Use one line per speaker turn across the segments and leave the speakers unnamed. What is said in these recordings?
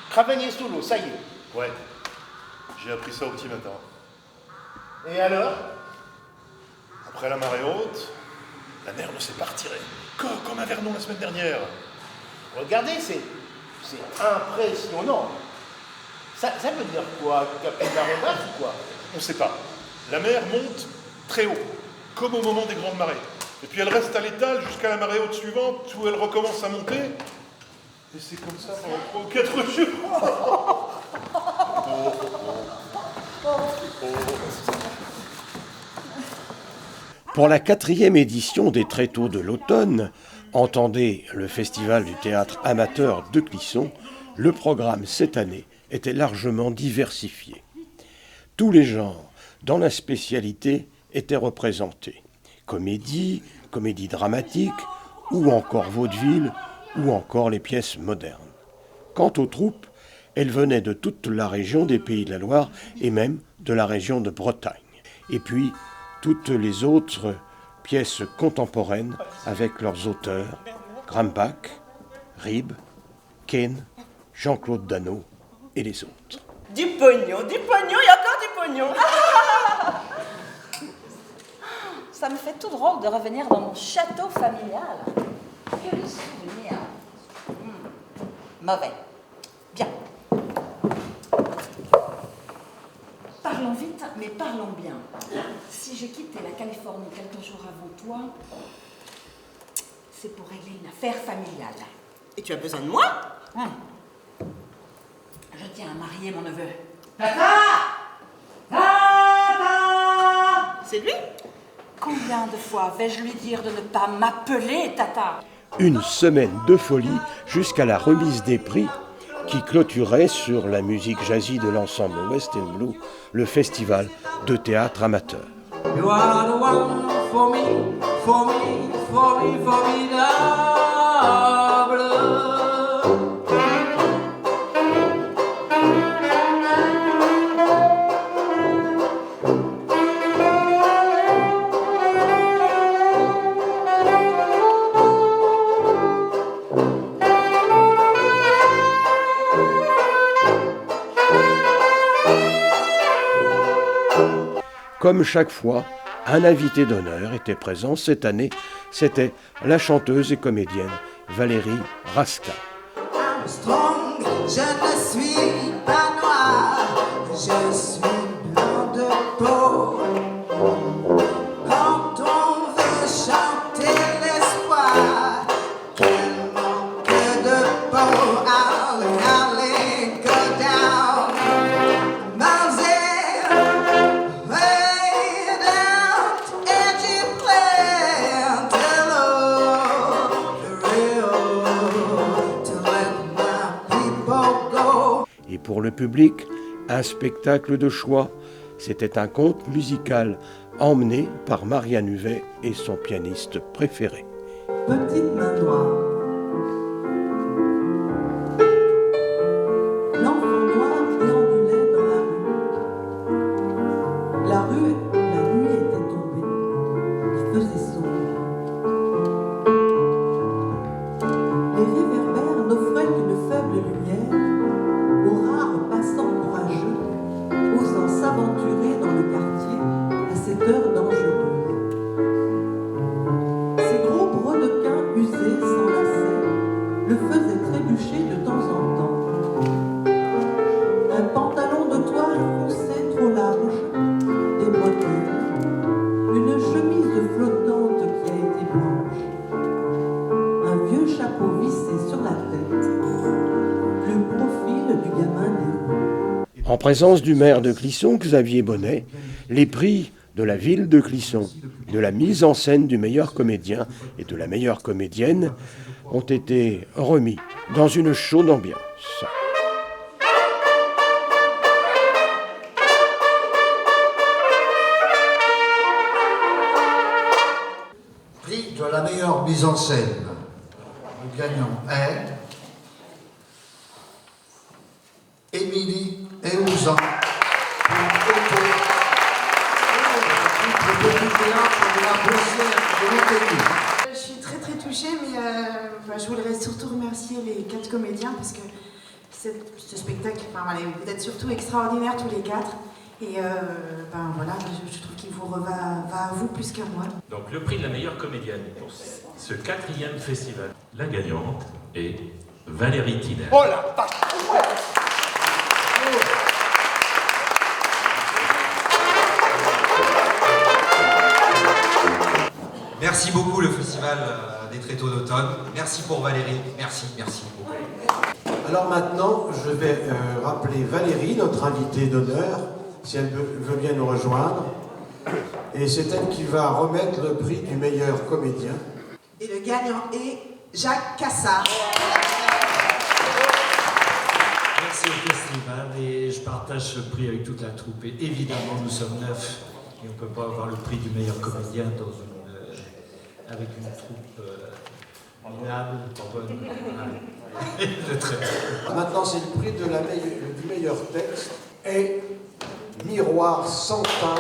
Cravagné sous l'eau, ça y est.
Ouais, j'ai appris ça au petit matin.
Et alors?
Après la marée haute, la mer ne s'est pas retirée. Comme à Vernon la semaine dernière.
Regardez, c'est impressionnant. Ça veut dire quoi? Capitaine Darrogas ou quoi?
On ne sait pas. La mer monte très haut, comme au moment des grandes marées. Et puis elle reste à l'étal jusqu'à la marée haute suivante, où elle recommence à monter. Et c'est comme ça pendant 3 ou 4 jours.
Pour la 4e édition des Tréteaux de l'automne, entendez le Festival du théâtre amateur de Clisson, le programme cette année était largement diversifié. Tous les genres dans la spécialité étaient représentés. Comédie, comédie dramatique, ou encore vaudeville, ou encore les pièces modernes. Quant aux troupes, elles venaient de toute la région des Pays de la Loire et même de la région de Bretagne. Et puis, toutes les autres pièces contemporaines avec leurs auteurs, Grambach, Ribes, Quine, Jean-Claude Dano et les autres.
Du pognon et encore du pognon.
Ça me fait tout drôle de revenir dans mon château familial. Quel souvenir. Mauvais. Bien. Parlons vite, mais parlons bien. Si j'ai quitté la Californie quelques jours avant toi, c'est pour régler une affaire familiale.
Et tu as besoin de moi?
Je tiens à marier mon neveu.
C'est lui?
Combien de fois vais-je lui dire de ne pas m'appeler Tata?
Une semaine de folie jusqu'à la remise des prix qui clôturait sur la musique jazzy de l'ensemble West End Blue le festival de théâtre amateur.
You are the one for me, for me, for me, formidable.
Comme chaque fois, un invité d'honneur était présent. Cette année, c'était la chanteuse et comédienne Valérie Raska.
Strong, je ne suis pas noir, je suis blanc de peau. Quand on veut chanter l'espoir, quel manque de peau. Allez, go down, Moselle, way down, edgy plant, hello, the real, to let my people go.
Et pour le public, un spectacle de choix. C'était un conte musical emmené par Marianne Huvet et son pianiste préféré.
Petite main noire. L'enfant noir déambulait dans la rue. La nuit était tombée. Il faisait sombre. Les réverbères n'offraient qu'une faible lumière aux rares passants courageux, osant s'aventurer dans le quartier à cette heure dangereuse. Ces gros brodequins usés s'enlaçaient, le faisaient trébucher de temps en temps. Un pantalon de toile foncé trop large, des bretelles, une chemise flottante qui a été blanche, un vieux chapeau vissé sur la tête, le profil du gamin des rues.
En présence du maire de Clisson, Xavier Bonnet, les prix de la ville de Clisson, de la mise en scène du meilleur comédien et de la meilleure comédienne ont été remis dans une chaude ambiance.
Prix de la meilleure mise en scène. Le gagnant est Émilie Eouzan.
Je suis très touchée, mais je voudrais surtout remercier les 4 comédiens parce que ce spectacle. Enfin, voilà, vous êtes surtout extraordinaires tous les quatre. Et voilà, je trouve qu'il vous va à vous plus qu'à moi.
Donc le prix de la meilleure comédienne pour ce 4e festival. La gagnante est Valérie Tiner.
Oh la vache! Ouais.
Merci beaucoup le festival des Tréteaux d'automne. Merci pour Valérie. Merci beaucoup.
Alors maintenant, je vais rappeler Valérie, notre invitée d'honneur, si elle veut bien nous rejoindre. Et c'est elle qui va remettre le prix du meilleur comédien.
Et le gagnant est Jacques Cassard.
Merci au festival et je partage ce prix avec toute la troupe. Et évidemment, nous sommes 9 et on ne peut pas avoir le prix du meilleur comédien avec une troupe minable, pas bonne.
Maintenant, c'est le prix du meilleur texte et Miroir sans fin.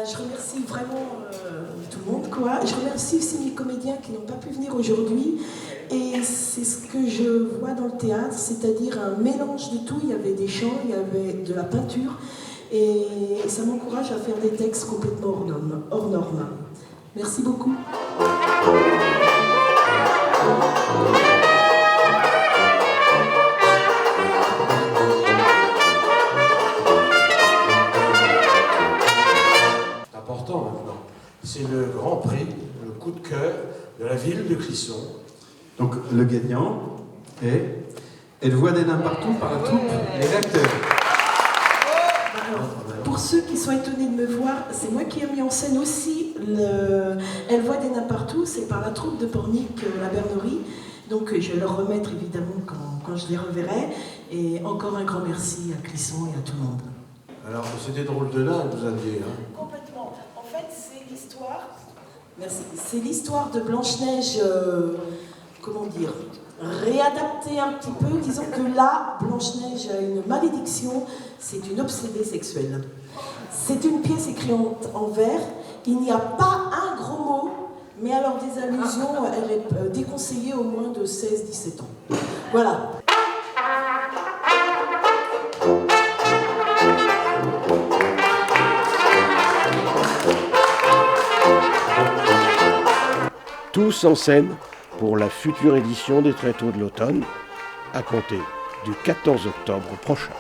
Je remercie vraiment tout le monde, quoi. Je remercie aussi mes comédiens qui n'ont pas pu venir aujourd'hui. Et c'est ce que je vois dans le théâtre, c'est-à-dire un mélange de tout. Il y avait des chants, il y avait de la peinture. Et ça m'encourage à faire des textes complètement hors normes. Merci beaucoup.
C'est important maintenant. C'est le grand prix, le coup de cœur de la ville de Clisson.
Donc le gagnant est Elle voit des nains partout par la troupe Les Acteurs.
Alors, pour ceux qui sont étonnés de me voir, c'est moi qui ai mis en scène aussi Elle voit des nains partout, c'est par la troupe de Pornic, la Bernerie. Donc je vais leur remettre évidemment quand je les reverrai. Et encore un grand merci à Clisson et à tout le monde.
Alors c'était drôle de nains, vous aviez.
Complètement. En fait, c'est l'histoire. Merci. C'est l'histoire de Blanche-Neige, comment dire, réadaptée un petit peu. Disons que là, Blanche-Neige a une malédiction, c'est une obsédée sexuelle. C'est une pièce écrite en vers. Il n'y a pas un gros mot, mais alors des allusions, elle est déconseillée aux moins de 16-17 ans. Voilà.
Tous en scène pour la future édition des Tréteaux de l'automne, à compter du 14 octobre prochain.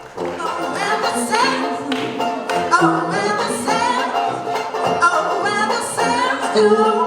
Oh,